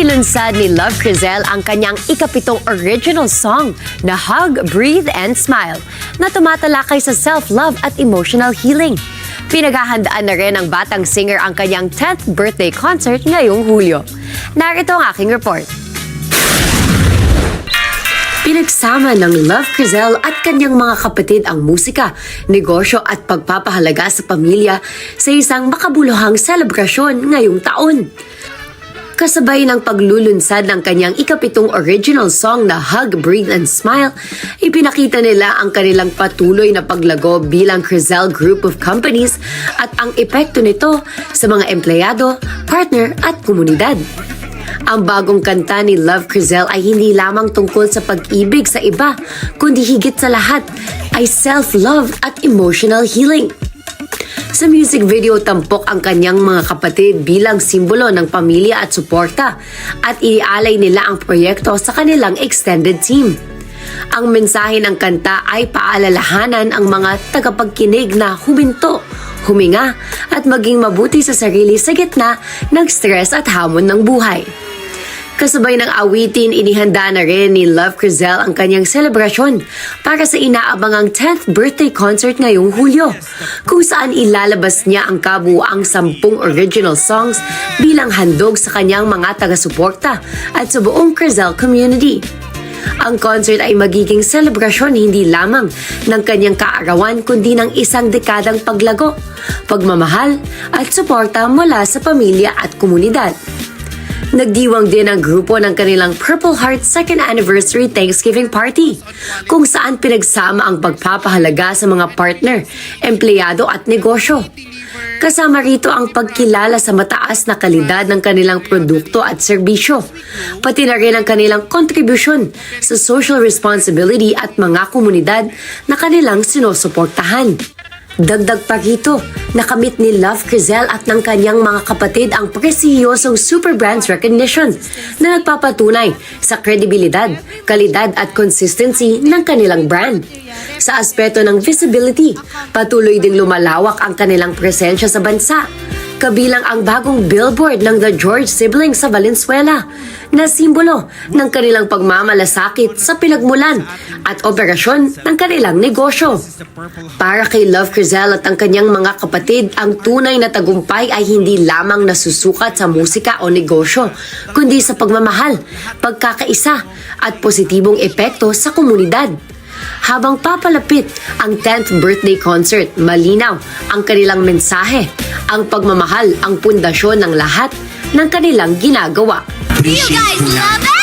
Inilunsad ni Love Crizel ang kanyang ikapitong original song na Hug, Breathe, and Smile na tumatalakay sa self-love at emotional healing. Pinaghahandaan na rin ng batang singer ang kanyang 10th birthday concert ngayong Hulyo. Narito ang aking report. Pinagsama ng Love Crizel at kanyang mga kapatid ang musika, negosyo at pagpapahalaga sa pamilya sa isang makabuluhang selebrasyon ngayong taon. Kasabay ng paglulunsad ng kanyang ikapitong original song na Hug, Breathe, and Smile, ipinakita nila ang kanilang patuloy na paglago bilang Crizel Group of Companies at ang epekto nito sa mga empleyado, partner at komunidad. Ang bagong kanta ni Love Crizel ay hindi lamang tungkol sa pag-ibig sa iba, kundi higit sa lahat ay self-love at emotional healing. Sa music video, tampok ang kanyang mga kapatid bilang simbolo ng pamilya at suporta at ialay nila ang proyekto sa kanilang extended team. Ang mensahe ng kanta ay paalalahanan ang mga tagapagkinig na huminto, huminga at maging mabuti sa sarili sa gitna ng stress at hamon ng buhay. Kasabay ng awitin, inihanda na rin ni Love Crizel ang kanyang selebrasyon para sa inaabangang 10th birthday concert ngayong Hulyo, kung saan ilalabas niya ang kabuuang 10 original songs bilang handog sa kanyang mga taga-suporta at sa buong Crizel community. Ang concert ay magiging selebrasyon hindi lamang ng kanyang kaarawan kundi ng isang dekadang paglago, pagmamahal at suporta mula sa pamilya at komunidad. Nagdiwang din ang grupo ng kanilang Purple Heart 2nd Anniversary Thanksgiving Party, kung saan pinagsama ang pagpapahalaga sa mga partner, empleyado at negosyo. Kasama rito ang pagkilala sa mataas na kalidad ng kanilang produkto at serbisyo, pati na rin ang kanilang kontribusyon sa social responsibility at mga komunidad na kanilang sinusuportahan. Dagdag pa rito, nakamit ni Love Crizel at ng kanyang mga kapatid ang presiyosong Super Brands Recognition na nagpapatunay sa kredibilidad, kalidad at consistency ng kanilang brand. Sa aspeto ng visibility, patuloy ding lumalawak ang kanilang presensya sa bansa, kabilang ang bagong billboard ng The George Siblings sa Valenzuela na simbolo ng kanilang pagmamalasakit sa pinagmulan at operasyon ng kanilang negosyo. Para kay Love Crizel at ang kanyang mga kapatid, ang tunay na tagumpay ay hindi lamang nasusukat sa musika o negosyo, kundi sa pagmamahal, pagkakaisa at positibong epekto sa komunidad. Habang papalapit ang 10th birthday concert, malinaw ang kanilang mensahe. Ang pagmamahal ang pundasyon ng lahat ng kanilang ginagawa. Do you guys love it?